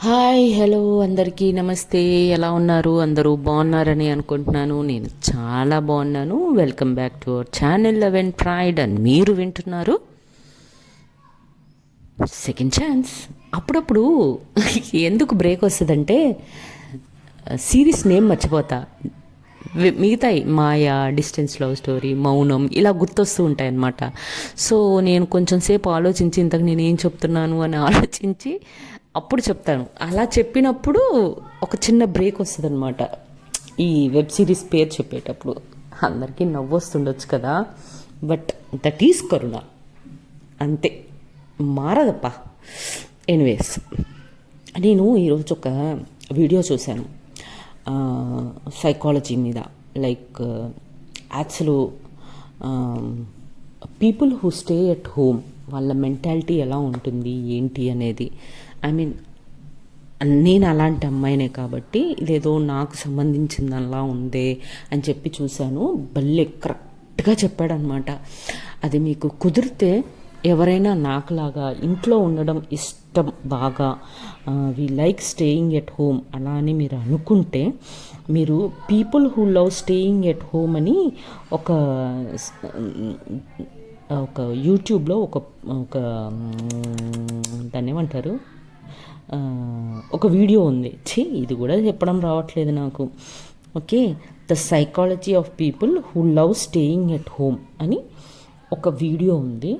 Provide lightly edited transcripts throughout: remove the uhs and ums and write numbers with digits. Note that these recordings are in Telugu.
హాయ్ హలో అందరికీ నమస్తే. ఎలా ఉన్నారు? అందరూ బాగున్నారని అనుకుంటున్నాను. నేను చాలా బాగున్నాను. Welcome back to our channel love and pride. And మీరు వింటున్నారు సెకండ్ ఛాన్స్. అప్పుడప్పుడు ఎందుకు బ్రేక్ వస్తుందంటే సిరీస్ నేమ్ మర్చిపోతా. మిగతాయి మాయా, డిస్టెన్స్ లవ్ స్టోరీ, మౌనం ఇలా గుర్తొస్తూ ఉంటాయి అన్నమాట. సో నేను కొంచెం సేపు ఆలోచించి ఇంతకు నేను ఏం చెప్తున్నాను అని ఆలోచించి అప్పుడు చెప్తాను. అలా చెప్పినప్పుడు ఒక చిన్న బ్రేక్ వస్తుంది అనమాట. ఈ వెబ్ సిరీస్ పేరు చెప్పేటప్పుడు అందరికీ నవ్వు వస్తుండొచ్చు కదా, బట్ దట్ ఈస్ కరుణ, అంతే, మారదప్ప. ఎనీవేస్, నేను ఈరోజు ఒక వీడియో చూశాను సైకాలజీ మీద. Like actual people who stay at home వాళ్ళ మెంటాలిటీ ఎలా ఉంటుంది ఏంటి అనేది. ఐ మీన్ నేను అలాంటి అమ్మాయినే కాబట్టి ఇదేదో నాకు సంబంధించిందలా ఉందే అని చెప్పి చూశాను. భలే కరెక్ట్గా చెప్పాడనమాట. అది మీకు కుదిరితే ఎవరైనా నాకులాగా ఇంట్లో ఉండడం ఇష్టం బాగా, we like staying at home అలా అని మీరు అనుకుంటే, మీరు people who love staying at home అని ఒక ఒక యూట్యూబ్లో ఒక ఒక దాన్ని ఏమంటారు, ఒక వీడియో ఉంది. ఇది కూడా చెప్పడం రావట్లేదు నాకు. Okay, the psychology of people who love staying at home అని ఒక వీడియో ఉంది.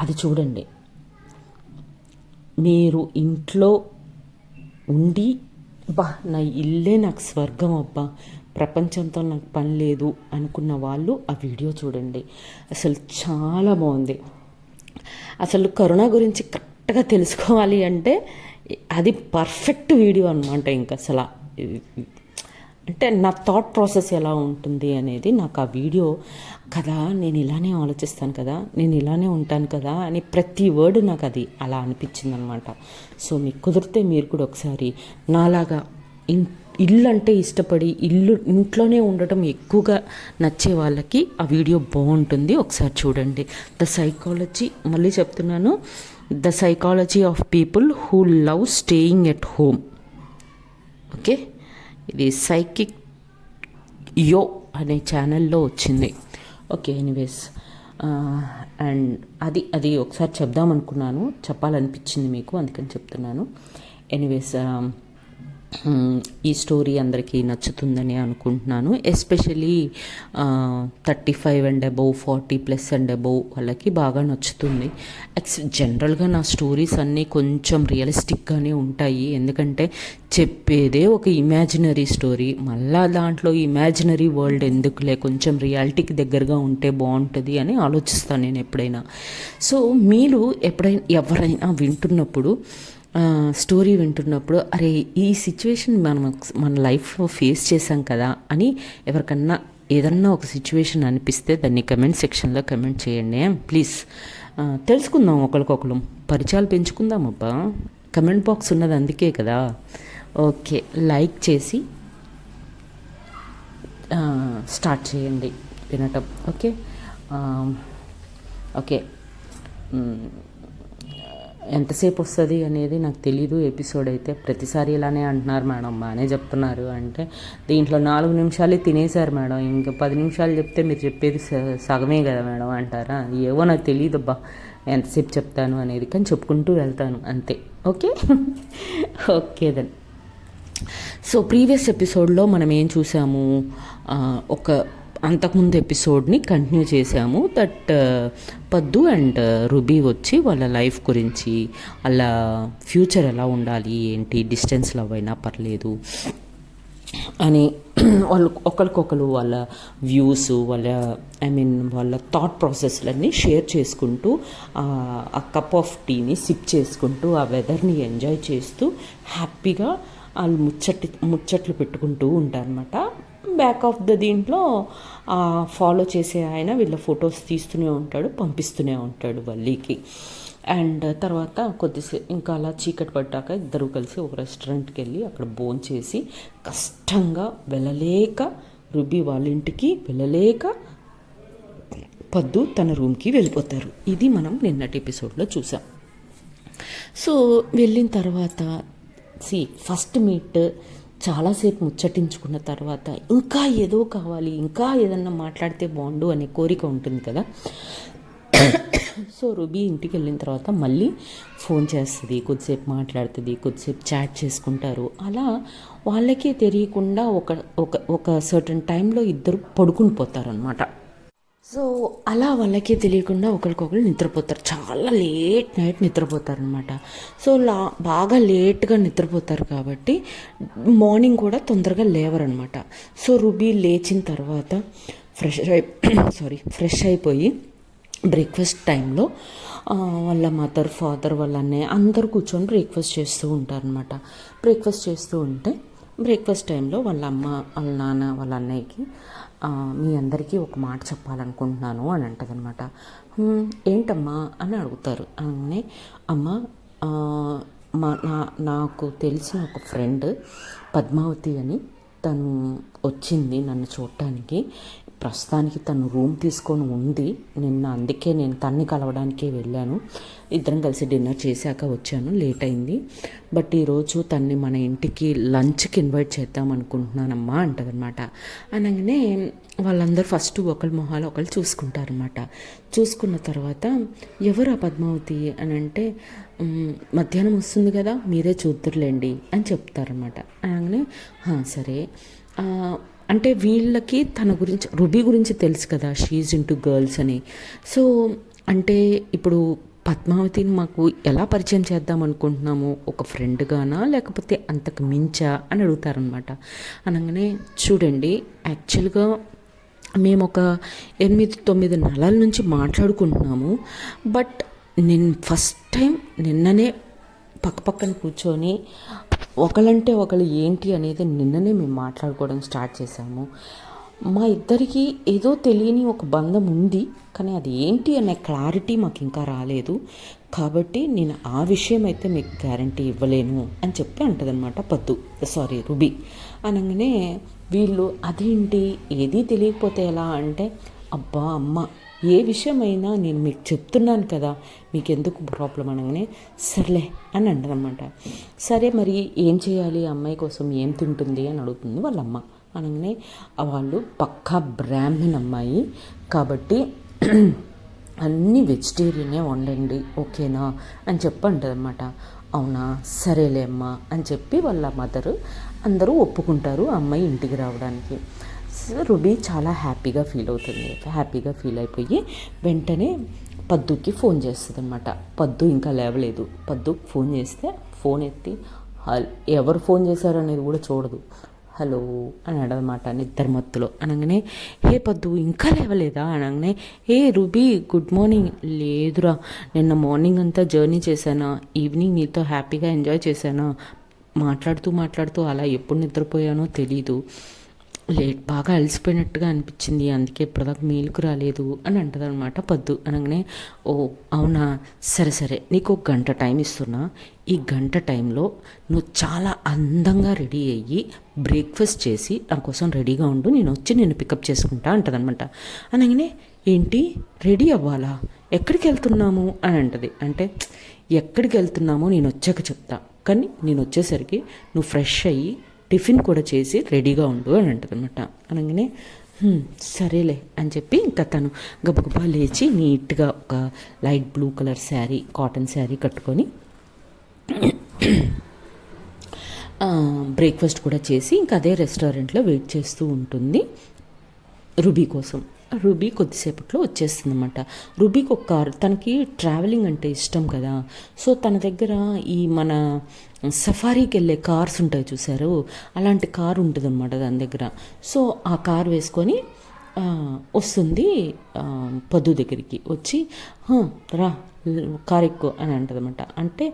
అది చూడండి. మీరు ఇంట్లో ఉండి నా ఇల్లే నాకు స్వర్గం అబ్బా, ప్రపంచంతో నాకు పని లేదు అనుకున్న వాళ్ళు ఆ వీడియో చూడండి. అసలు చాలా బాగుంది. అసలు కరోనా గురించి కరెక్ట్గా తెలుసుకోవాలి అంటే అది పర్ఫెక్ట్ వీడియో అనమాట. ఇంకా అసలు అంటే నా థాట్ ప్రాసెస్ ఎలా ఉంటుంది అనేది నాకు ఆ వీడియో కదా, నేను ఇలానే ఆలోచిస్తాను కదా, నేను ఇలానే ఉంటాను కదా అని ప్రతి వర్డ్ నాకు అది అలా అనిపించింది అనమాట. సో మీకు కుదిరితే మీరు కూడా ఒకసారి నాలాగా ఇల్లు అంటే ఇష్టపడి ఇంట్లోనే ఉండటం ఎక్కువగా నచ్చే వాళ్ళకి ఆ వీడియో బాగుంటుంది. ఒకసారి చూడండి. ద సైకాలజీ, మళ్ళీ చెప్తున్నాను, the psychology of people who love staying at home. Okay, ఇది సైకిక్ యో అనే ఛానల్లో వచ్చింది. ఓకే, ఎనీవేస్, అండ్ అది ఒకసారి చెప్దామనుకున్నాను, చెప్పాలనిపించింది మీకు, అందుకని చెప్తున్నాను. ఎనీవేస్, ఈ స్టోరీ అందరికీ నచ్చుతుందని అనుకుంటున్నాను. Especially 35 and above, 40+ and above వాళ్ళకి బాగా నచ్చుతుంది. జనరల్గా నా స్టోరీస్ అన్నీ కొంచెం రియలిస్టిక్గానే ఉంటాయి. ఎందుకంటే చెప్పేదే ఒక ఇమాజినరీ స్టోరీ, మళ్ళా దాంట్లో ఇమాజినరీ వరల్డ్ ఎందుకులే, కొంచెం రియాలిటీకి దగ్గరగా ఉంటే బాగుంటుంది అని ఆలోచిస్తాను నేను ఎప్పుడైనా. సో మీరు ఎవరైనా వింటున్నప్పుడు, స్టోరీ వింటున్నప్పుడు, అరే ఈ సిచ్యువేషన్ మన లైఫ్లో ఫేస్ చేసాం కదా అని ఎవరికన్నా ఏదన్నా ఒక సిచ్యువేషన్ అనిపిస్తే దాన్ని కమెంట్ సెక్షన్లో కమెంట్ చేయండి ప్లీజ్. తెలుసుకుందాం, ఒకరికొకరు పరిచయాలు పెంచుకుందాం అబ్బా. కమెంట్ బాక్స్ ఉన్నది అందుకే కదా. ఓకే, లైక్ చేసి స్టార్ట్ చేయండి వినటం. ఓకే, ఓకే, ఎంతసేపు వస్తుంది అనేది నాకు తెలీదు. ఎపిసోడ్ అయితే ప్రతిసారి ఇలానే అంటున్నారు మేడం, బాగానే చెప్తున్నారు అంటే దీంట్లో 4 నిమిషాలే తినేశారు మేడం, ఇంకా 10 నిమిషాలు చెప్తే మీరు చెప్పేది సగమే కదా మేడం అంటారా. ఏవో నాకు తెలియదబ్బా ఎంతసేపు చెప్తాను అనేది, కానీ చెప్పుకుంటూ వెళ్తాను అంతే. Okay okay then. So previous ఎపిసోడ్లో మనం ఏం చూసాము, ఒక అంతకుముందు ఎపిసోడ్ని కంటిన్యూ చేసాము. దట్ పద్దు అండ్ రుబీ వచ్చి వాళ్ళ లైఫ్ గురించి, వాళ్ళ ఫ్యూచర్ ఎలా ఉండాలి ఏంటి, డిస్టెన్స్ లవ్ అయినా పర్లేదు అని వాళ్ళు ఒకరికొకరు వాళ్ళ వ్యూస్, వాళ్ళ థాట్ ప్రాసెస్లన్నీ షేర్ చేసుకుంటూ, ఆ కప్ ఆఫ్ టీని సిప్ చేసుకుంటూ, ఆ వెదర్ని ఎంజాయ్ చేస్తూ హ్యాపీగా వాళ్ళు ముచ్చట్లు పెట్టుకుంటూ ఉంటారనమాట. బ్యాక్ ఆఫ్ ద దీంట్లో ఫాలో చేసే ఆయన వీళ్ళ ఫొటోస్ తీస్తూనే ఉంటాడు, పంపిస్తూనే ఉంటాడు వల్లీకి. అండ్ తర్వాత కొద్దిసేపు ఇంకా అలా చీకటి పడ్డాక ఇద్దరు కలిసి ఒక రెస్టారెంట్కి వెళ్ళి అక్కడ భోంచేసి కష్టంగా రుబీ వాళ్ళ ఇంటికి వెళ్ళలేక పద్దు తన రూమ్కి వెళ్ళిపోతారు. ఇది మనం నిన్నటి ఎపిసోడ్లో చూసాం. సో వెళ్ళిన తర్వాత ఫస్ట్ మీట్ చాలాసేపు ముచ్చటించుకున్న తర్వాత ఇంకా ఏదో కావాలి, ఇంకా ఏదన్నా మాట్లాడితే బాగుండు అనే కోరిక ఉంటుంది కదా. సో రుబీ ఇంటికి వెళ్ళిన తర్వాత మళ్ళీ ఫోన్ చేస్తుంది, కొద్దిసేపు మాట్లాడుతుంది, కొద్దిసేపు చాట్ చేసుకుంటారు. అలా వాళ్ళకే తెలియకుండా ఒక ఒక ఒక సర్టన్ టైంలో ఇద్దరు పడుకుని పోతారనమాట. సో అలా వాళ్ళకే తెలియకుండా ఒకరికొకరు నిద్రపోతారు. చాలా లేట్ నైట్ నిద్రపోతారనమాట. సో బాగా లేట్గా నిద్రపోతారు కాబట్టి మార్నింగ్ కూడా తొందరగా లేవరనమాట. సో రుబీ లేచిన తర్వాత ఫ్రెష్ అయిపోయి బ్రేక్ఫాస్ట్ టైంలో వాళ్ళ మదర్, ఫాదర్, వాళ్ళ అన్నయ్య అందరూ కూర్చొని బ్రేక్ఫాస్ట్ చేస్తూ ఉంటారనమాట. బ్రేక్ఫాస్ట్ చేస్తూ ఉంటే బ్రేక్ఫాస్ట్ టైంలో వాళ్ళ అమ్మ, వాళ్ళ నాన్న, వాళ్ళ అన్నయ్యకి మీ అందరికీ ఒక మాట చెప్పాలనుకుంటున్నాను అని అంటదనమాట. ఏంటమ్మా అని అడుగుతారు. అనే అమ్మ, నాకు తెలిసిన ఒక ఫ్రెండ్ పద్మావతి అని తను వచ్చింది నన్ను చూడటానికి. ప్రస్తుతానికి తను రూమ్ తీసుకొని ఉంది. అందుకే నేను తన్ని కలవడానికే వెళ్ళాను. ఇద్దరం కలిసి డిన్నర్ చేశాక వచ్చాను, లేట్ అయింది. బట్ ఈరోజు తన్ని మన ఇంటికి లంచ్కి ఇన్వైట్ చేద్దాం అనుకుంటున్నానమ్మా అంటదనమాట. అనగానే వాళ్ళందరూ ఫస్ట్ ఒకరి మొహాలు ఒకరు చూసుకుంటారనమాట. చూసుకున్న తర్వాత ఎవరు ఆ పద్మావతి అని అంటే, మధ్యాహ్నం వస్తుంది కదా మీరే చూద్దురులేండి అని చెప్తారనమాట. అనగానే సరే అంటే వీళ్ళకి తన గురించి, రుబీ గురించి తెలుసు కదా, షీఈ్ ఇంటూ గర్ల్స్ అని. సో అంటే ఇప్పుడు పద్మావతిని మాకు ఎలా పరిచయం చేద్దాం అనుకుంటున్నాము, ఒక ఫ్రెండ్గానా లేకపోతే అంతకు మించా అని అడుగుతారనమాట. అనగానే చూడండి, యాక్చువల్గా మేము ఒక 8-9 నెలల నుంచి మాట్లాడుకుంటున్నాము. బట్ నేను ఫస్ట్ టైం నిన్ననే పక్కన కూర్చొని ఒకళ్ళంటే ఒకళ్ళు ఏంటి అనేది నిన్ననే మేము మాట్లాడుకోవడం స్టార్ట్ చేశాము. మా ఇద్దరికి ఏదో తెలియని ఒక బంధం ఉంది, కానీ అది ఏంటి అనే క్లారిటీ మాకు ఇంకా రాలేదు. కాబట్టి నేను ఆ విషయం అయితే మీకు గ్యారంటీ ఇవ్వలేను అని చెప్పి అంటదనమాట రుబీ. అనగానే వీళ్ళు అదేంటి ఏదీ తెలియకపోతే ఎలా అంటే, అబ్బా అమ్మ ఏ విషయమైనా నేను మీకు చెప్తున్నాను కదా, మీకు ఎందుకు ప్రాబ్లం అనగానే సర్లే అని అంటదన్నమాట. సరే మరి ఏం చేయాలి, అమ్మాయి కోసం ఏం తింటుంది అని అడుగుతుంది వాళ్ళమ్మ. అనగానే వాళ్ళు పక్కా బ్రాహ్మణ్ అమ్మాయి కాబట్టి అన్నీ వెజిటేరియనే వండండి ఓకేనా అని చెప్పి అంటదన్నమాట. అవునా సరేలే అమ్మ అని చెప్పి వాళ్ళ మదరు అందరూ ఒప్పుకుంటారు అమ్మాయి ఇంటికి రావడానికి. రుబీ చాలా హ్యాపీగా ఫీల్ అయిపోయి వెంటనే పద్దుకి ఫోన్ చేస్తుంది అనమాట. పద్దు ఇంకా లేవలేదు. పద్దుకి ఫోన్ చేస్తే ఫోన్ ఎత్తి ఎవరు ఫోన్ చేశారు అనేది కూడా చూడదు. హలో అని అడగమాట నిద్ర మత్తులో. అనగానే హే పద్దు ఇంకా లేవలేదా అనగానే, హే రుబీ గుడ్ మార్నింగ్. లేదురా, నిన్న మార్నింగ్ అంతా జర్నీ చేశానా, ఈవినింగ్ నీతో హ్యాపీగా ఎంజాయ్ చేశానా, మాట్లాడుతూ అలా ఎప్పుడు నిద్రపోయానో తెలీదు, బాగా అలసిపోయినట్టుగా అనిపించింది, అందుకే ఇప్పటిదాకా మేలుకు రాలేదు అని అంటదనమాట పద్దు. అనగానే ఓ అవునా సరే నీకు 1 గంట టైం ఇస్తున్నా. ఈ గంట టైంలో నువ్వు చాలా అందంగా రెడీ అయ్యి బ్రేక్ఫాస్ట్ చేసి నా కోసం రెడీగా ఉండు, నేను వచ్చి నేను పికప్ చేసుకుంటా అంటదనమాట. అనగానే ఏంటి రెడీ అవ్వాలా, ఎక్కడికి వెళ్తున్నాము అని అంటది. అంటే ఎక్కడికి వెళ్తున్నామో నేను వచ్చాక చెప్తా, కానీ నేను వచ్చేసరికి నువ్వు ఫ్రెష్ అయ్యి టిఫిన్ కూడా చేసి రెడీగా ఉండు అని అంటదనమాట. అనగానే సరేలే అని చెప్పి ఇంకా తను గబగబా లేచి నీట్గా ఒక light blue colour sari, cotton sari కట్టుకొని బ్రేక్ఫాస్ట్ కూడా చేసి ఇంకా అదే రెస్టారెంట్లో వెయిట్ చేస్తూ ఉంటుంది రుబీ కోసం. రుబీ కొద్దిసేపట్లో వచ్చేస్తుంది అనమాట. రుబీకి ఒక కార్, తనకి ట్రావెలింగ్ అంటే ఇష్టం కదా. సో తన దగ్గర ఈ మన సఫారీకి వెళ్ళే కార్స్ ఉంటాయి చూసారు, అలాంటి కారు ఉంటుంది అనమాట దాని దగ్గర. సో ఆ కార్ వేసుకొని వస్తుంది పద్దు దగ్గరికి. వచ్చి రా కార్ ఎక్కువ అని అంటదన్నమాట. అంటే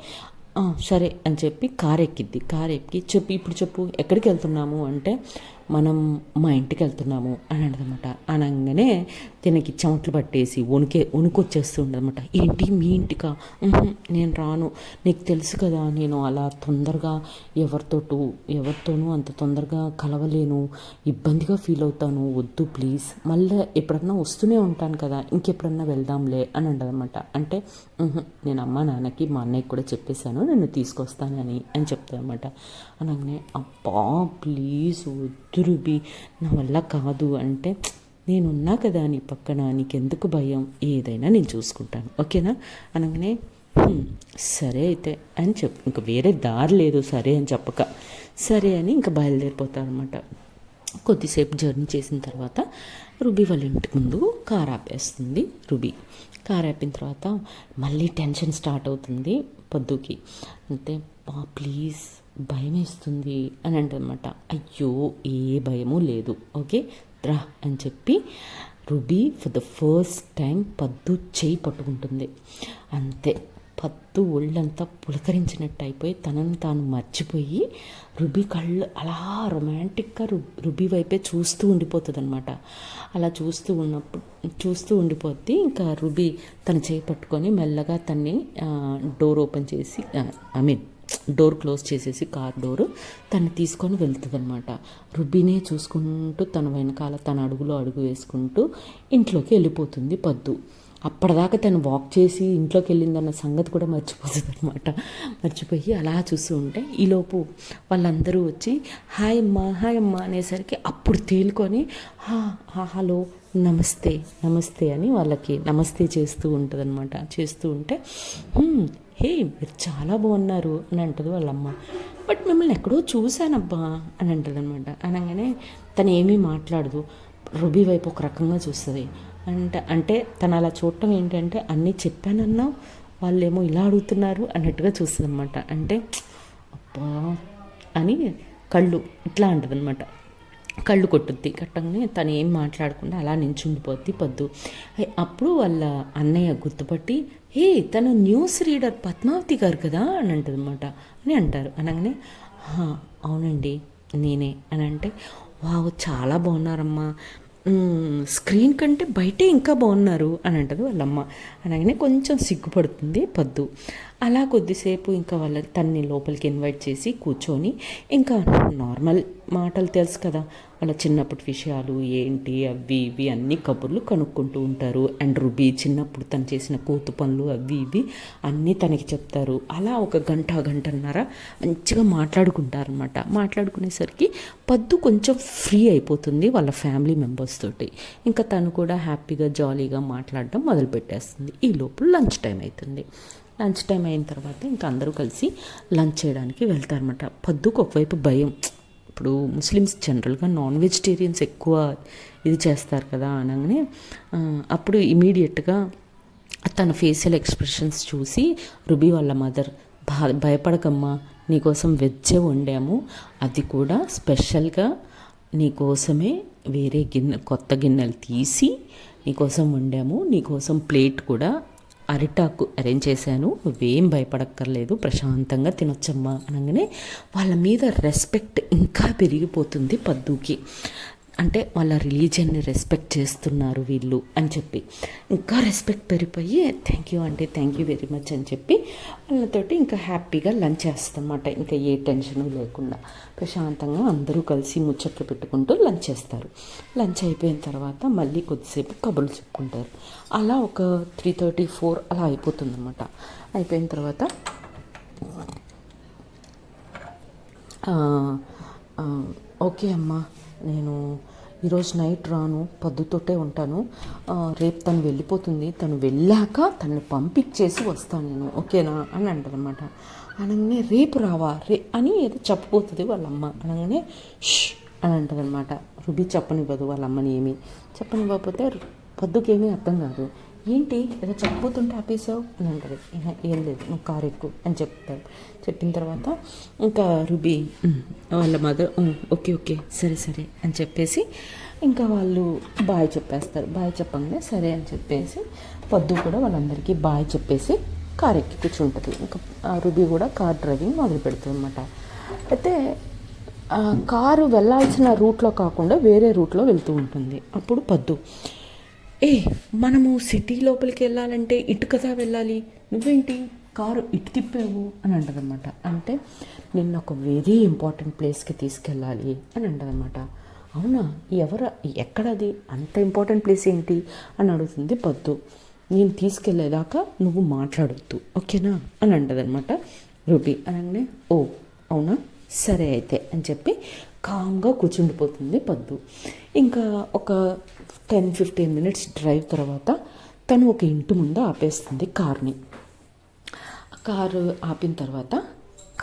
సరే అని చెప్పి కార్ ఎక్కిద్ది. కార్ ఎక్కి ఇప్పుడు చెప్పు ఎక్కడికి వెళ్తున్నాము అంటే, మనం మా ఇంటికి వెళ్తున్నాము అని అంటదన్నమాట. అనగానే తినకి చెమటలు పట్టేసి వణుకొచ్చేస్తూ ఉండదన్నమాట. ఏంటి మీ ఇంటికా? నేను రాను, నీకు తెలుసు కదా నేను అలా తొందరగా ఎవరితోనూ అంత తొందరగా కలవలేను, ఇబ్బందిగా ఫీల్ అవుతాను, వద్దు ప్లీజ్, మళ్ళీ ఎప్పుడన్నా వస్తూనే ఉంటాను కదా, ఇంకెప్పుడన్నా వెళ్దాంలే అని అంటదన్నమాట. అంటే నేను అమ్మ నాన్నకి మా అన్నయ్యకి కూడా చెప్పేశాను నిన్ను తీసుకొస్తానని చెప్తానమాట. అనగానే అబ్బా ప్లీజ్ వద్దు రూబీ, నా వల్ల కాదు అంటే, నేనున్నా కదా నీ పక్కన, నీకెందుకు భయం, ఏదైనా నేను చూసుకుంటాను ఓకేనా అనగానే సరే అయితే అని ఇంకా వేరే దారి లేదు సరే అని చెప్పక, సరే అని ఇంకా బయలుదేరిపోతారనమాట. కొద్దిసేపు జర్నీ చేసిన తర్వాత రుబీ వాళ్ళ ఇంటి ముందు కార్ ఆపేస్తుంది. రుబీ కార్ ఆపిన తర్వాత మళ్ళీ టెన్షన్ స్టార్ట్ అవుతుంది పొద్దుకి. అంటే ప్లీజ్ భయం వేస్తుంది అని అంటదన్నమాట. అయ్యో ఏ భయము లేదు ఓకే రా అని చెప్పి ruby for the first time పద్దు చేయి పట్టుకుంటుంది. అంతే పద్దు ఒళ్ళంతా పులకరించినట్టు అయిపోయి తనను తాను మర్చిపోయి రుబీ కళ్ళు అలా రొమాంటిక్గా రుబీ వైపే చూస్తూ ఉండిపోతుంది అనమాట. అలా చూస్తూ ఉండిపోద్ది. ఇంకా రుబీ తన చేయి పట్టుకొని మెల్లగా తన్ని డోర్ ఓపెన్ చేసి డోర్ క్లోజ్ చేసేసి కార్ డోరు తను తీసుకొని వెళ్తుంది అనమాట. రుబీనే చూసుకుంటూ తన వెనకాల తన అడుగులో అడుగు వేసుకుంటూ ఇంట్లోకి వెళ్ళిపోతుంది పద్దు. అప్పటిదాకా తను వాక్ చేసి ఇంట్లోకి వెళ్ళిందన్న సంగతి కూడా మర్చిపోతుంది అనమాట. మర్చిపోయి అలా చూస్తూ ఉంటే ఈలోపు వాళ్ళందరూ వచ్చి హాయ్ అమ్మ అనేసరికి అప్పుడు తేలుకొని హలో నమస్తే అని వాళ్ళకి నమస్తే చేస్తూ ఉంటుంది అనమాట. చేస్తూ ఉంటే హే మీరు చాలా బాగున్నారు అని అంటుంది వాళ్ళమ్మ. బట్ మిమ్మల్ని ఎక్కడో చూశానబ్బా అని అంటుంది అనమాట. అనగానే తను ఏమీ మాట్లాడదు, రుబీ వైపు ఒక రకంగా చూస్తుంది. అంటే తను అలా చూడటం ఏంటంటే అన్నీ చెప్పానన్నావు, వాళ్ళేమో ఇలా అడుగుతున్నారు అన్నట్టుగా చూస్తుంది అనమాట. అంటే అబ్బా అని కళ్ళు ఇట్లా అంటుంది అనమాట. కళ్ళు కొట్టుద్ది. కట్టంగానే తను ఏం మాట్లాడకుండా అలా నించుండిపోద్ది పద్దు. అప్పుడు వాళ్ళ అన్నయ్య గుర్తుపట్టి తను న్యూస్ రీడర్ పద్మావతి గారు కదా అని అంటుంది అనమాట. అని అంటారు. అనగానే అవునండి నేనే అని అంటే వావ్ చాలా బాగున్నారమ్మా, స్క్రీన్ కంటే బయటే ఇంకా బాగున్నారు అని అంటది వాళ్ళమ్మ. అనగానే కొంచెం సిగ్గుపడుతుంది పద్దు. అలా కొద్దిసేపు ఇంకా తన్ని లోపలికి ఇన్వైట్ చేసి కూర్చొని ఇంకా నార్మల్ మాటలు తెలుసు కదా, వాళ్ళ చిన్నప్పటి విషయాలు ఏంటి అవి ఇవి అన్ని కబుర్లు కనుక్కుంటూ ఉంటారు. అండ్ రుబీ చిన్నప్పుడు తను చేసిన కూతు పనులు అవి ఇవి అన్నీ తనకి చెప్తారు. అలా ఒక గంటన్నర మంచిగా మాట్లాడుకుంటారనమాట. మాట్లాడుకునేసరికి పద్దు కొంచెం ఫ్రీ అయిపోతుంది వాళ్ళ ఫ్యామిలీ మెంబర్స్ తోటి. ఇంకా తను కూడా హ్యాపీగా జాలీగా మాట్లాడడం మొదలుపెట్టేస్తుంది. ఈ లోపల లంచ్ టైం అవుతుంది. లంచ్ టైం అయిన తర్వాత ఇంకా అందరూ కలిసి లంచ్ చేయడానికి వెళ్తారనమాట. పద్దుకు ఒకవైపు భయం, ఇప్పుడు ముస్లిమ్స్ జనరల్గా నాన్ వెజిటేరియన్స్ ఎక్కువ ఇది చేస్తారు కదా అనగానే అప్పుడు ఇమీడియట్గా తన ఫేషియల్ ఎక్స్ప్రెషన్స్ చూసి రుబీ వాళ్ళ మదర్ భయపడకమ్మా, నీకోసం వెజ్జే వండాము, అది కూడా స్పెషల్గా నీకోసమే వేరే కొత్త గిన్నెలు తీసి నీకోసం వండాము, నీకోసం ప్లేట్ కూడా అరిటాకు అరేంజ్ చేశాను, నువ్వేం భయపడక్కర్లేదు, ప్రశాంతంగా తినొచ్చమ్మా అనగానే వాళ్ళ మీద రెస్పెక్ట్ ఇంకా పెరిగిపోతుంది పద్దుకి. అంటే వాళ్ళ రిలీజియన్ని రెస్పెక్ట్ చేస్తున్నారు వీళ్ళు అని చెప్పి ఇంకా రెస్పెక్ట్ పెరిగిపోయి థ్యాంక్ యూ అంటే థ్యాంక్ యూ వెరీ మచ్ అని చెప్పి వాళ్ళతోటి ఇంకా హ్యాపీగా లంచ్ చేస్తారన్నమాట. ఇంకా ఏ టెన్షను లేకుండా ప్రశాంతంగా అందరూ కలిసి ముచ్చట్లు పెట్టుకుంటూ లంచ్ చేస్తారు. లంచ్ అయిపోయిన తర్వాత మళ్ళీ కొద్దిసేపు కబుర్లు చెప్పుకుంటారు. అలా ఒక 3:34 అలా అయిపోతుంది అనమాట. అయిపోయిన తర్వాత ఓకే అమ్మా నేను ఈరోజు నైట్ రాను, పద్దుతోటే ఉంటాను, రేపు తను వెళ్ళిపోతుంది, తను వెళ్ళాక తను పంపించేసి వస్తాను నేను ఓకేనా అని అంటారనమాట. అనగానే రేపు రావా అని ఏదో చెప్పబోతుంది వాళ్ళమ్మ. అనగానే ష్ అని అంటారనమాట. రుబీ చెప్పనివ్వదు వాళ్ళమ్మని, ఏమీ చెప్పనివ్వకపోతే పద్దుకేమీ అర్థం కాదు. ఏంటి ఏదో చెప్పబోతుంటే ఆపేసావు అని అంటారు. ఏం లేదు నువ్వు కారు ఎక్కు అని చెప్తారు. చెప్పిన తర్వాత ఇంకా రుబీ వాళ్ళ మదర్ ఓకే సరే అని చెప్పేసి ఇంకా వాళ్ళు బాయ్ చెప్పేస్తారు. బాయ్ చెప్పగానే సరే అని చెప్పేసి పద్దు కూడా వాళ్ళందరికీ బాయ్ చెప్పేసి కారు ఎక్కి కూర్చుంటుంది. ఇంకా రుబీ కూడా కార్ డ్రైవింగ్ మొదలు పెడుతుంది అనమాట. అయితే కారు వెళ్ళాల్సిన రూట్లో కాకుండా వేరే రూట్లో వెళ్తూ ఉంటుంది. అప్పుడు పద్దు, ఏ మనము సిటీ లోపలికి వెళ్ళాలంటే ఇటు కదా వెళ్ళాలి, నువ్వేంటి కారు ఇటు తిప్పావు అని అంటదన్నమాట. అంటే నిన్న ఒక వెరీ ఇంపార్టెంట్ ప్లేస్కి తీసుకెళ్ళాలి అని అంటదన్నమాట. అవునా, ఎక్కడది, అంత ఇంపార్టెంట్ ప్లేస్ ఏంటి అని అడుగుతుంది పద్దు. నేను తీసుకెళ్ళేదాకా నువ్వు మాట్లాడొద్దు, ఓకేనా అని అంటదన్నమాట రూబీ. అనగానే ఓ అవునా, సరే అయితే అని చెప్పి కామ్గా కూర్చుండిపోతుంది పద్దు. ఇంకా ఒక 10-15 మినిట్స్ డ్రైవ్ తర్వాత తను ఒక ఇంటి ముందు ఆపేస్తుంది కార్ని. కారు ఆపిన తర్వాత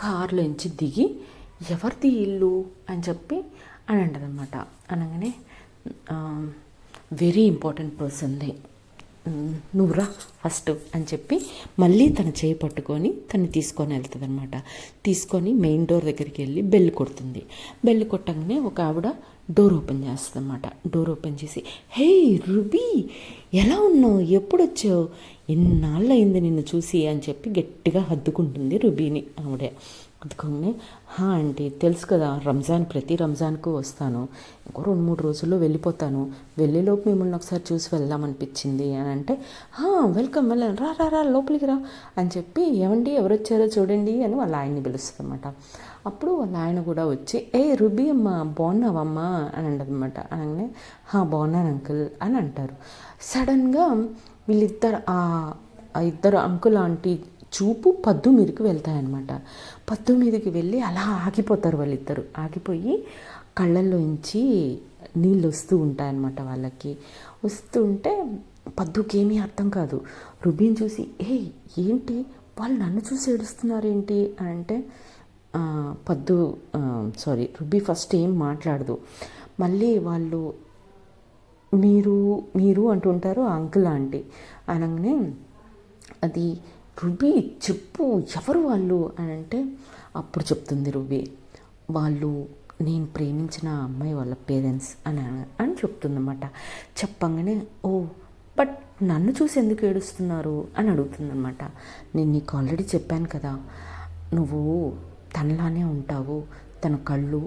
కారులోంచి దిగి ఎవరిది ఇల్లు అని చెప్పి అని అంటదన్నమాట. అనగానే వెరీ ఇంపార్టెంట్ పర్సన్ది, నువ్వు రా ఫస్ట్ అని చెప్పి మళ్ళీ తన చేయి పట్టుకొని తను తీసుకొని వెళ్తుంది అనమాట. తీసుకొని మెయిన్ డోర్ దగ్గరికి వెళ్ళి బెల్ కొడుతుంది. బెల్ కొట్టగానే ఒక ఆవిడ డోర్ ఓపెన్ చేస్తుంది అనమాట. డోర్ ఓపెన్ చేసి, హే రూబీ, ఎలా ఉన్నావు, ఎప్పుడు వచ్చావు, ఎన్నాళ్ళు అయింది నిన్ను చూసి అని చెప్పి గట్టిగా హద్దుకుంటుంది రూబీని ఆవిడే. అందుకని ఆంటీ తెలుసు కదా, ప్రతి రంజాన్కు వస్తాను, ఇంకో 2-3 రోజుల్లో వెళ్ళిపోతాను, వెళ్ళేలోపు మిమ్మల్ని ఒకసారి చూసి వెళ్దామనిపించింది అని అంటే, వెల్కమ్ రా రా రా లోపలికి రా అని చెప్పి, ఏమండి ఎవరు వచ్చారో చూడండి అని వాళ్ళ ఆయన్ని పిలుస్తుంది అనమాట. అప్పుడు వాళ్ళ ఆయన కూడా వచ్చి, ఏ రూబీ అమ్మ బాగున్నావమ్మా అని అంటదన్నమాట. అనగానే బాగున్నాను అంకుల్ అని అంటారు. సడన్గా వీళ్ళిద్దరు ఇద్దరు అంకుల్ ఆంటీ చూపు పద్దు మీదకి వెళ్తాయన్నమాట. పద్దు మీదకి వెళ్ళి అలా ఆగిపోతారు వాళ్ళిద్దరు. ఆగిపోయి కళ్ళల్లోంచి నీళ్ళు వస్తూ ఉంటాయన్నమాట వాళ్ళకి. వస్తుంటే పద్దుకి ఏమీ అర్థం కాదు. రుబీని చూసి, ఏంటి వాళ్ళు నన్ను చూసి ఏడుస్తున్నారేంటి అని అంటే, రుబీ ఫస్ట్ ఏం మాట్లాడదు. మళ్ళీ వాళ్ళు మీరు అంటుంటారు అంకుల్ ఆంటీ. అనగానే అది రుబీ చెప్పు ఎవరు వాళ్ళు అని అంటే, అప్పుడు చెప్తుంది రుబీ, వాళ్ళు నేను ప్రేమించిన అమ్మాయి వాళ్ళ పేరెంట్స్ అని చెప్తుందన్నమాట. చెప్పంగానే బట్ నన్ను చూసి ఎందుకు ఏడుస్తున్నారు అని అడుగుతుందన్నమాట. నేను నీకు ఆల్రెడీ చెప్పాను కదా, నువ్వు తనలానే ఉంటావు, తన కళ్ళు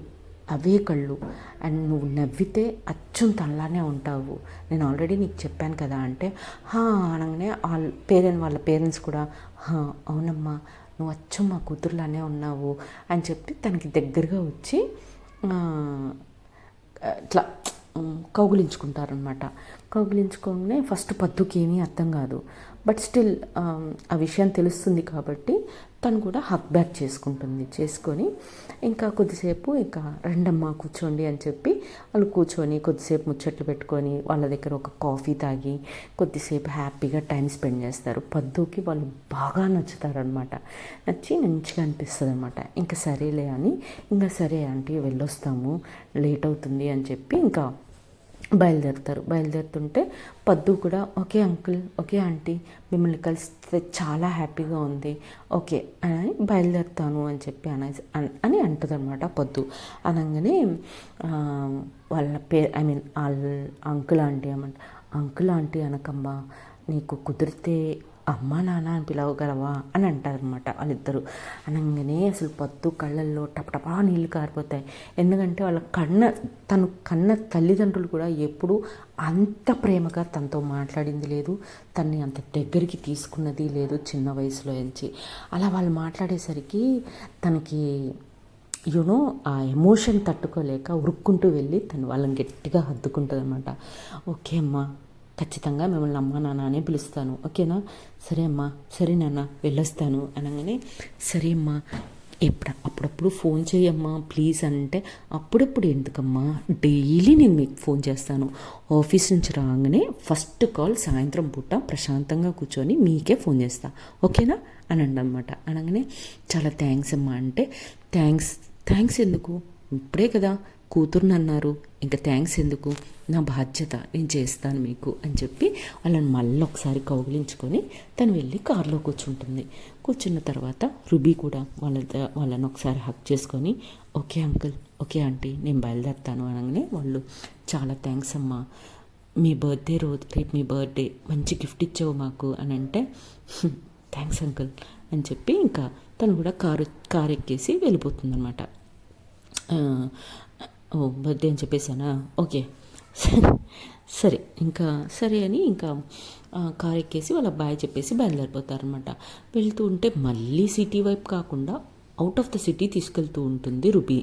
అవే కళ్ళు, అండ్ నువ్వు నవ్వితే అచ్చం తనలానే ఉంటావు, నేను ఆల్రెడీ నీకు చెప్పాను కదా అంటే, అనగానే వాళ్ళ పేరెంట్స్ కూడా, అవునమ్మా నువ్వు అచ్చం మా కూతురులానే ఉన్నావు అని చెప్పి తనకి దగ్గరగా వచ్చి ఇట్లా కౌగులించుకుంటారనమాట. కౌగులించుకోగానే ఫస్ట్ పద్దుకి ఏమీ అర్థం కాదు, బట్ స్టిల్ ఆ విషయం తెలుస్తుంది కాబట్టి తను కూడా హక్ బ్యాక్ చేసుకొని ఇంకా కొద్దిసేపు ఇంకా రెండమ్మా కూర్చోండి అని చెప్పి వాళ్ళు కూర్చొని కొద్దిసేపు ముచ్చట్లు పెట్టుకొని వాళ్ళ దగ్గర ఒక కాఫీ తాగి కొద్దిసేపు హ్యాపీగా టైం స్పెండ్ చేస్తారు. పద్దుకి వాళ్ళు బాగా నచ్చుతారనమాట. నచ్చి మంచిగా అనిపిస్తుంది అనమాట. ఇంకా సరేలే అని, ఇంకా సరే ఆంటీ వెళ్ళొస్తాము లేట్ అవుతుంది అని చెప్పి ఇంకా బయలుదేరుతుంటే పద్దు కూడా, ఓకే అంకుల్, ఓకే ఆంటీ, మిమ్మల్ని కలిస్తే చాలా హ్యాపీగా ఉంది, ఓకే అని బయలుదేరుతాను అని చెప్పి అని అంటుంది అనమాట పద్దు. అనగానే వాళ్ళ వాళ్ళ అంకుల్ ఆంటీ అనకమ్మా, నీకు కుదిరితే అమ్మ నాన్న అని పిలవగలవా అని అంటారనమాట వాళ్ళిద్దరు. అనగానే అసలు పద్దు కళ్ళల్లో టపటపా నీళ్ళు కారిపోతాయి. ఎందుకంటే వాళ్ళ తను కన్న తల్లిదండ్రులు కూడా ఎప్పుడూ అంత ప్రేమగా తనతో మాట్లాడింది లేదు, తన్ని అంత దగ్గరికి తీసుకున్నది లేదు చిన్న వయసులో నుంచి. అలా వాళ్ళు మాట్లాడేసరికి తనకి ఆ ఎమోషన్ తట్టుకోలేక ఉరుక్కుంటూ వెళ్ళి తను వాళ్ళని గట్టిగా హత్తుకుంటుంది అనమాట. ఓకే అమ్మా, ఖచ్చితంగా మిమ్మల్ని అమ్మ నాన్న అనే పిలుస్తాను, ఓకేనా, సరే అమ్మా, సరే నాన్న వెళ్ళొస్తాను అనగానే, సరే అమ్మా అప్పుడప్పుడు ఫోన్ చేయమ్మా ప్లీజ్ అంటే, అప్పుడప్పుడు ఎందుకమ్మా, డైలీ నేను మీకు ఫోన్ చేస్తాను, ఆఫీస్ నుంచి రాగానే ఫస్ట్ కాల్ సాయంత్రం పూట ప్రశాంతంగా కూర్చొని మీకే ఫోన్ చేస్తా, ఓకేనా అని అనమాట. అనగానే చాలా థ్యాంక్స్ అమ్మా అంటే, థ్యాంక్స్ ఎందుకు, ఇప్పుడే కదా కూతుర్ని అన్నారు, ఇంకా థ్యాంక్స్ ఎందుకు, నా బాధ్యత, నేను చేస్తాను మీకు అని చెప్పి వాళ్ళని మళ్ళీ ఒకసారి కౌగిలించుకొని తను వెళ్ళి కారులో కూర్చున్న తర్వాత రుబీ కూడా వాళ్ళని ఒకసారి హక్ చేసుకొని, ఓకే అంకుల్, ఓకే ఆంటీ, నేను బయలుదేరుతాను అనగానే వాళ్ళు, చాలా థ్యాంక్స్ అమ్మా, మీ బర్త్డే రోజు రేపు మీ బర్త్డే, మంచి గిఫ్ట్ ఇచ్చావు మాకు అని అంటే, థ్యాంక్స్ అంకుల్ అని చెప్పి ఇంకా తను కూడా కారు ఎక్కేసి వెళ్ళిపోతుంది అనమాట. ఆ, ఓ బర్త్డే అని చెప్పేసానా, ఓకే సరే ఇంకా సరే అని ఇంకా కార్ ఎక్కేసి వాళ్ళ బాయ్ చెప్పేసి బయలుదేరిపోతారనమాట. వెళ్తూ ఉంటే మళ్ళీ సిటీ వైపు కాకుండా అవుట్ ఆఫ్ ద సిటీ తీసుకెళ్తూ ఉంటుంది రుబీ.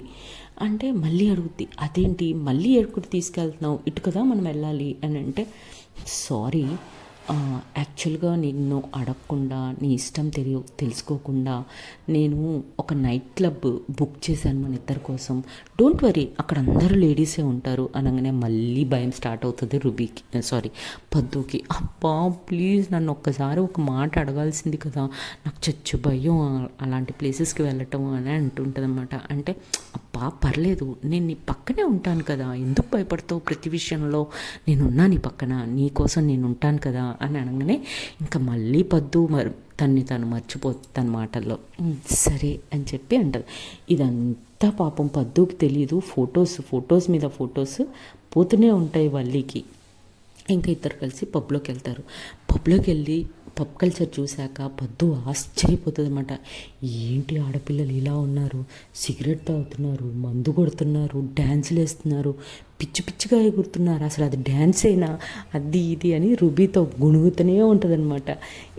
అంటే మళ్ళీ అడుగుద్ది, అదేంటి మళ్ళీ ఎక్కడికి తీసుకెళ్తున్నావు, ఇటు కదా మనం వెళ్ళాలి అని అంటే, సారీ యాక్చువల్గా నిన్ను అడగకుండా నీ ఇష్టం తెలుసుకోకుండా నేను ఒక నైట్ క్లబ్ బుక్ చేశాను మన ఇద్దరి కోసం, డోంట్ వరీ అక్కడ అందరూ లేడీసే ఉంటారు అనగానే మళ్ళీ భయం స్టార్ట్ అవుతుంది రుబీకి, సారీ పద్దుకి. అబ్బా ప్లీజ్ నన్ను ఒక్కసారి ఒక మాట అడగాల్సింది కదా, నాకు చచ్చు భయం అలాంటి ప్లేసెస్కి వెళ్ళటం అని అంటుంటుంది అనమాట. అంటే అబ్బా పర్లేదు నేను నీ పక్కనే ఉంటాను కదా, ఎందుకు భయపడతావు, ప్రతి విషయంలో నేనున్నా నీ పక్కన, నీ కోసం నేను ఉంటాను కదా అని అనగానే ఇంకా మళ్ళీ పద్దు తన్ని తను మర్చిపోతుంది తన మాటల్లో. సరే అని చెప్పి అంటది. ఇదంతా పాపం పద్దుకి తెలియదు. ఫొటోస్ మీద ఫొటోస్ పోతూనే ఉంటాయి వల్లికి. ఇంకా ఇద్దరు కలిసి పబ్లోకి వెళ్తారు. పబ్లోకి వెళ్ళి పబ్ కల్చర్ చూశాక పద్దు ఆశ్చర్యపోతుంది అనమాట. ఏంటి ఆడపిల్లలు ఇలా ఉన్నారు, సిగరెట్ తాగుతున్నారు, మందు కొడుతున్నారు, డ్యాన్సులు వేస్తున్నారు, పిచ్చి పిచ్చిగా ఎగురుతున్నారు, అసలు అది డ్యాన్స్ అయినా అది ఇది అని రుబీతో గుణుగుతూనే ఉంటుంది అనమాట.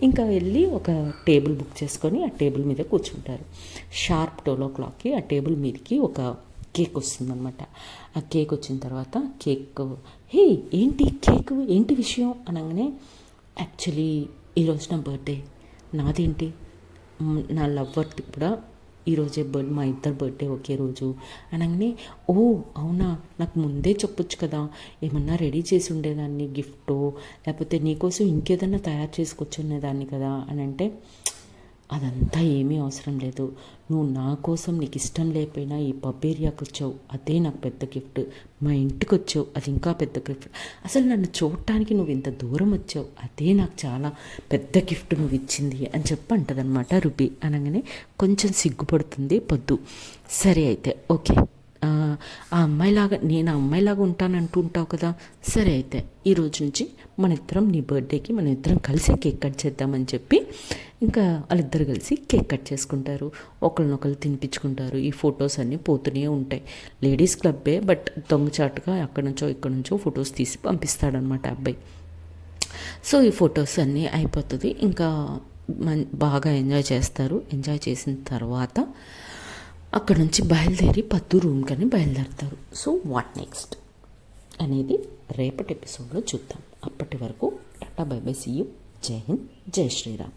ఇంకా వెళ్ళి ఒక టేబుల్ బుక్ చేసుకొని ఆ టేబుల్ మీద కూర్చుంటారు. షార్ప్ 12 ఆ టేబుల్ మీదకి ఒక కేక్ వస్తుందన్నమాట. ఆ కేక్ వచ్చిన తర్వాత హే ఏంటి కేక్ ఏంటి విషయం అనగానే, యాక్చువల్లీ ఈరోజు నా బర్త్డే, నాదేంటి నా లవ్వర్ది కూడా ఈరోజే మా ఇద్దరు బర్త్డే ఒకే రోజు అనగానే, ఓ అవునా నాకు ముందే చెప్పొచ్చు కదా, ఏమన్నా రెడీ చేసి ఉండేదాన్ని గిఫ్టో, లేకపోతే నీకోసం ఇంకేదన్నా తయారు చేసుకొచ్చునేదాన్ని కదా అని అంటే, అదంతా ఏమీ అవసరం లేదు, నువ్వు నా కోసం నీకు ఇష్టం లేకపోయినా ఈ పబ్ ఏరియాకి వచ్చావు, అదే నాకు పెద్ద గిఫ్ట్, మా ఇంటికి వచ్చావు అది ఇంకా పెద్ద గిఫ్ట్, అసలు నన్ను చూడటానికి నువ్వు ఇంత దూరం వచ్చావు అదే నాకు చాలా పెద్ద గిఫ్ట్ నువ్వు ఇచ్చింది అని చెప్పి అంటదనమాట రుబీ. అనగానే కొంచెం సిగ్గుపడుతుంది పొద్దు. సరే అయితే ఓకే, ఆ అమ్మాయిలాగా నేను ఆ అమ్మాయిలాగా ఉంటానంటూ ఉంటావు కదా, సరే అయితే ఈ రోజు నుంచి మన ఇద్దరం నీ బర్త్డేకి మనం ఇద్దరం కలిసి కేక్ కట్ చేద్దామని చెప్పి ఇంకా వాళ్ళిద్దరు కలిసి కేక్ కట్ చేసుకుంటారు. ఒకరినొకరు తినిపించుకుంటారు. ఈ ఫొటోస్ అన్నీ పోతూనే ఉంటాయి. లేడీస్ క్లబ్బే, బట్ దొంగచాటుగా అక్కడి నుంచో ఇక్కడ నుంచో ఫొటోస్ తీసి పంపిస్తాడనమాట అబ్బాయి. సో ఈ ఫొటోస్ అన్నీ అయిపోతుంది. ఇంకా బాగా ఎంజాయ్ చేస్తారు. ఎంజాయ్ చేసిన తర్వాత అక్కడ నుంచి బయలుదేరి పద్దు రూమ్ కానీ బయలుదేరుతారు. సో వాట్ నెక్స్ట్ అనేది రేపటి ఎపిసోడ్లో చూద్దాం. అప్పటి వరకు tata bye bye, see you, జై హింద్, జై శ్రీరామ్.